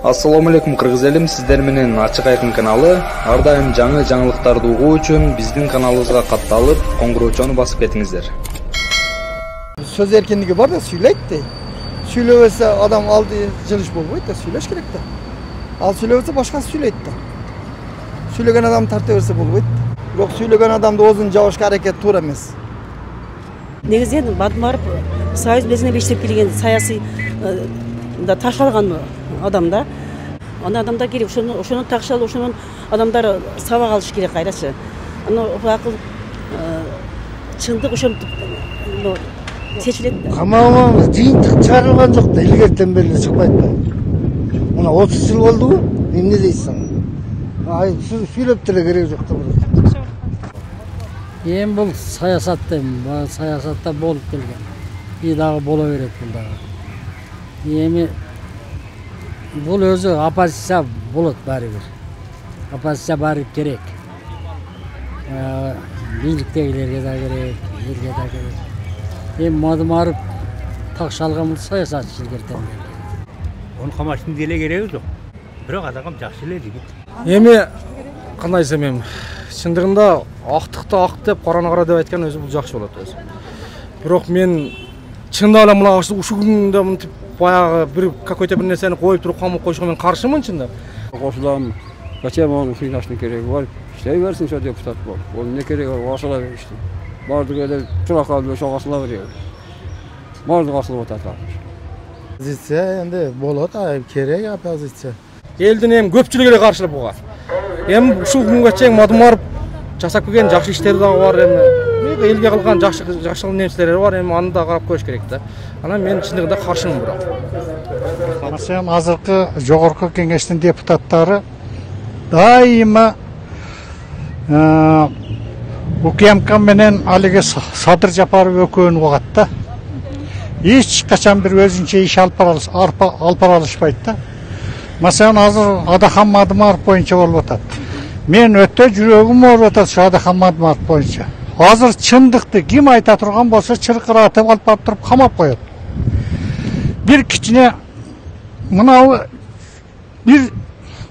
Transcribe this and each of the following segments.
Assalamu alaikum кыргыз элим, сиздер менен Ачык Айкын каналы. Ар дайым жаңы жаңылыктарды угуу үчүн биздин каналыбызга катталып, коңгуроочону басып кетиңиздер. Söz erkinliği var da söyleyip de. Söylüyorsa adam aldı cılış bolboydu da söyleş gerek de. Al söylüyorsa başkası söyleyip de. Söylegen adam tartıverse bolboydu. Yok söylegen adam da ozun жабышка hareket тура эмес. Негизи Бадмаров Союз безине бештеп келген саясий да ташалган адам да. Аны адамдар керек, ошону такшал, ошонун адамдар сабак алыш керек кайрачы. Аны акыл чындык ошентип seçiledi. Kamağımız жыйынтык чыгарылган жок да, илгертен бери чыкпайт да. Мына 30 жыл болду, эмне дейсиң? Ай, сүйлөп деле кереги жок да. Эми бул саясат дейм, саясатта болуп келген. И дагы боло берет бул дагы. Эми бул өзү оппозиция болот баары бир. Оппозиция баары керек. Бийликтегилерге да керек, элге да керек. Эми Бадмаров такшалган бул саясатчы илгертен бери. Onu kamашtын деле кереги жок. Бирок адам жакшы эле жигит. Эми кандай десем эми чындыгында актыкты ак деп, караны кара деп айткан өзү бул жакшы болот өзү. Бирок мен чындап эле мына ушул күндө мынтип баягы бир какой-то бир нерсени коюп туруп камап коюшуга мен каршымын чындап. Ошодан зачем onun кыйнаштын кереги бар? İşte versin şu депутат бол. Ол не кереги бар? Ашыла беришти. Бардык эле тура калып ошого асыла берет. Бардык асылып атат. Позиция енді болот, керек оппозиция. Элдин эми көпчүлүгү эле каршы буга. Эми ушул күнгө чейин Бадмаров жасап келген жакшы иштери дагы бар эми. Элге кылган жакшы нерселери бар, эми аны да карап коюш керек да. Анан мен чындыгында каршымын бирок. Masalan, азыркы жогорку кеңештин депутаттары дайыма УКМК менен алиги Садыр Жапаров экөөнү угат да. Эч качан бир өзүнчө иш алып бара алышпайт да. Masalan, азыр Адахан Бадмаров боюнча болуп атат. Мен өтө жүрөгүм ооруп атат şu Адахан Бадмаров боюнча. Азыр чындыкты ким айта турган болсо чыркыратып алып барып туруп камап коет. Бир кичине мынау бир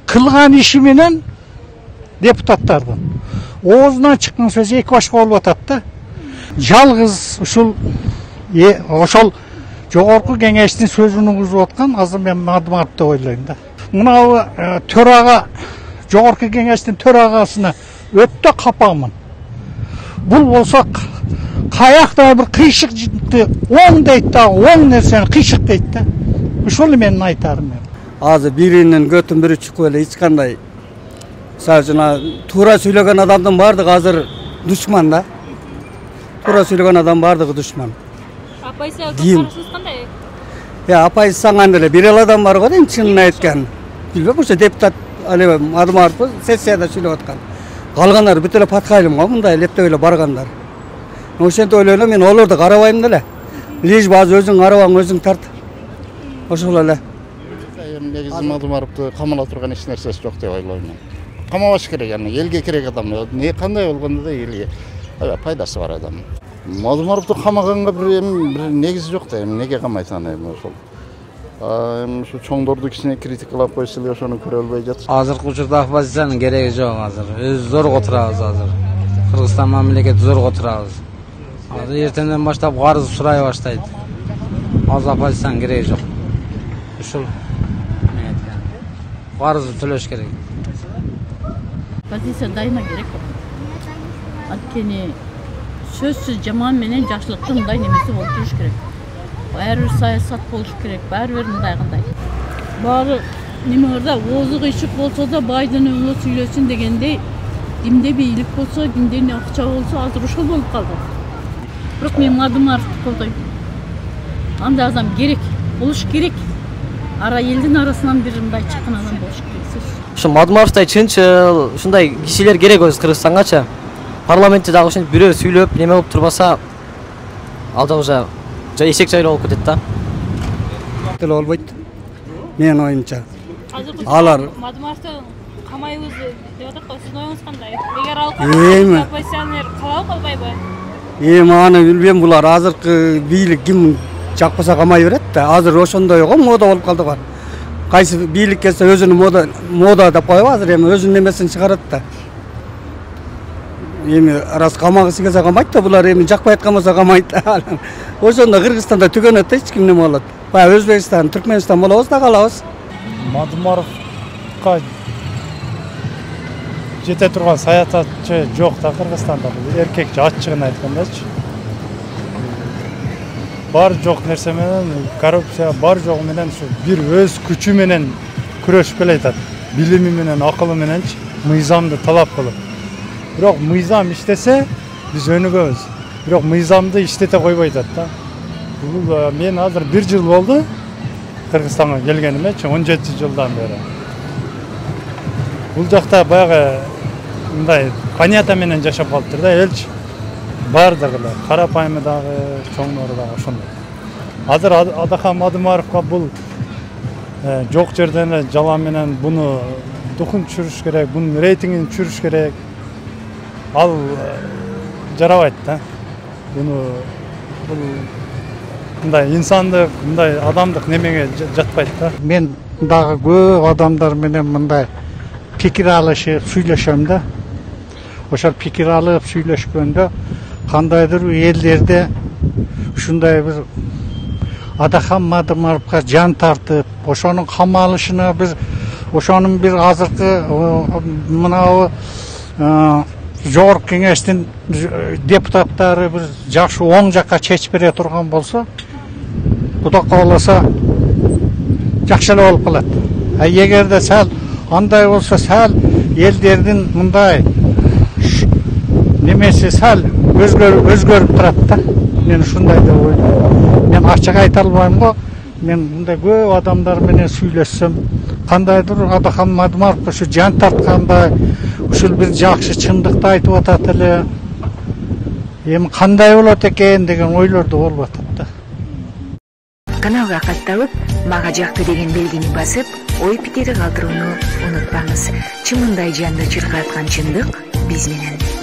кылган иши менен депутаттардын оозунан чыккан сөзү эки башка болуп атат да. Жалгыз ушул ошол жогорку кеңештин сөзүн угузуп аткан азыр мен Бадмаров деп ойлойм да. Мынау төрага, жогорку кеңештин төрагасына өтө капамын. Бул болсо каякта бир кыйшыкты оң дейт да, оң нерсени кыйшык дейт да. Ушул менин айтарым. Азыр биринин көтүн бири чукуп эле эч кандай жана туура сүйлөгөн адамдын бардыгы азыр душман да. Туура сүйлөгөн адам бардыгы душман. Оппозицияга каршыңыз кандай? Оппозицияга деле бир адам бар го дейм, чынын айткан. Билбейм, ошо депутат Али Бадмаров сессияда сүйлөп аткан. Калгандар бүт эле паткайлым го, мындай лептеп эле баргандар. Ошентип ойлойм, мен олорду карабайм деле. Лиш базы өзүң карабаң, өзүң тарт. Ошол эле. Негизи Бадмаровду камала турган эч нерсеси жок деп ойлойм. Камабаш керек, элге керек адам. Не кандай болгондо да элге пайдасы бар адам. Бадмаровду камаганга бир негизи жок да, эмнеге камайт аны ошол. Şu çoңдорду кичине критикалап койсо эле ошону көрө албай жатышат. Азыркы учурда оппозициянын кереги жок азыр. Өзү зорго турабыз азыр. Кыргызстан мамлекети зорго турабыз. Азыр эртеңден баштап карыз сурай баштайт. Азыр оппозициянын кереги жок. Ушул карызды төлөш керек. Оппозиция дайыма керек. Анткени сөзсүз жаман менен жакшылыктын мындай немеси болуп туруш керек. Баары саясат болуш керек, баары мындай кандай. Баары неме барда оозу кыйшык болсо да байдын өңү сүйлөсүн дегендей, кимде бийлик болсо, кимде акча болсо азыр ошол болуп калды. Бирок мен Бадмаровду колдойм. Андай адам керек, болуш керек. Ара элдин арасынан бир мындай чыккан адам болуш керек. Ошо Бадмаровдай чынчыл, ушундай кишилер керек өзү Кыргызстангачы. Парламентте дагы ушинтип бирөө сүйлөп, неме болуп турбаса, ал жагы эшек жайлы болуп кетет да. Деле болбойт. Менин оюмча. Алар Бадмаровду камайбыз деп атат го, сиздин оюңуз кандай? Эгер ал оппозиционер калабы калбайбы? Аны билбейм, булар азыркы бийлик ким жакпаса камай берет да. Азыр ошондой го мода болуп калды го. кайсы бийлик келсе өзүнүн мода деп коюп азыр эми өзүнүн немесин чыгарат да. Эми раз камагысы келсе камайт да, булар эми жакпай аткан болсо камайт. Ошондо Кыргызстанда түгөнөт да, эч ким неме болот. Баягы Өзбекстан, Түркмөнстан болобуз да калабыз. Мадымаровка жете турган саясатчы жок да Кыргызстанда. Эркекчи ачыгын айткандачы. Бар жок нерсе менен коррупция, бар жогу менен ушу бир өз күчү менен күрөшүп келатат. Билими менен, акылы мененчи мыйзамды талап кылып. Бирок мыйзам иштесе биз өнүгөбүз. Бирок мыйзамды иштете койбой атат да. Бул мен азыр 1 жыл болду Кыргызстанга келгенимечи, 17 жылдан бери. Бул жакта баягы мындай понятие менен жашап калыптыр да, элчи бардыгы эле, карапайымы дагы, чоңдору дагы ошондой. Азыр Адахан Мадымаровго бул жок жерден эле жалан менен буну духун түшүрүш керек, бунун рейтингин түшүрүш керек. Ал жарабайт да. Бул мындай инсандык, мындай адамдык немеге жатпайт да. Мен дагы көп адамдар менен мындай пикир алышып сүйлөшөм да. Ошол пикир алып сүйлөшкөндө кандайдыр элдерде ушундай бир Адахан Мадымаровго жан тартып, ошонун камалышына биз ошонун бир азыркы мынабу жогорку кеңештин депутаттары бир жакшы оң жакка чечип бере турган болсо, Кудай кааласа жакшы эле болуп калат. Эгерде сал андай болсо, сал элдердин мындай немеси сал өзгөрүп турат да. Мен ушундай деп ойлойм. Мен ачык айта албайм го. Мен мындай көп адамдар менен сүйлөшсөм, кандайдыр Адахан Мадымаров ушу жан тарткандай, ушул бир жакшы чындыкты айтып атат эле. Эми кандай болот экен деген ойлорду болуп атат да. Каналга катталып, мага жакты деген белгини басып, ой пикири калтырууну унутпаңыз. Чымындай жанды чыркаткан чындык биз менен.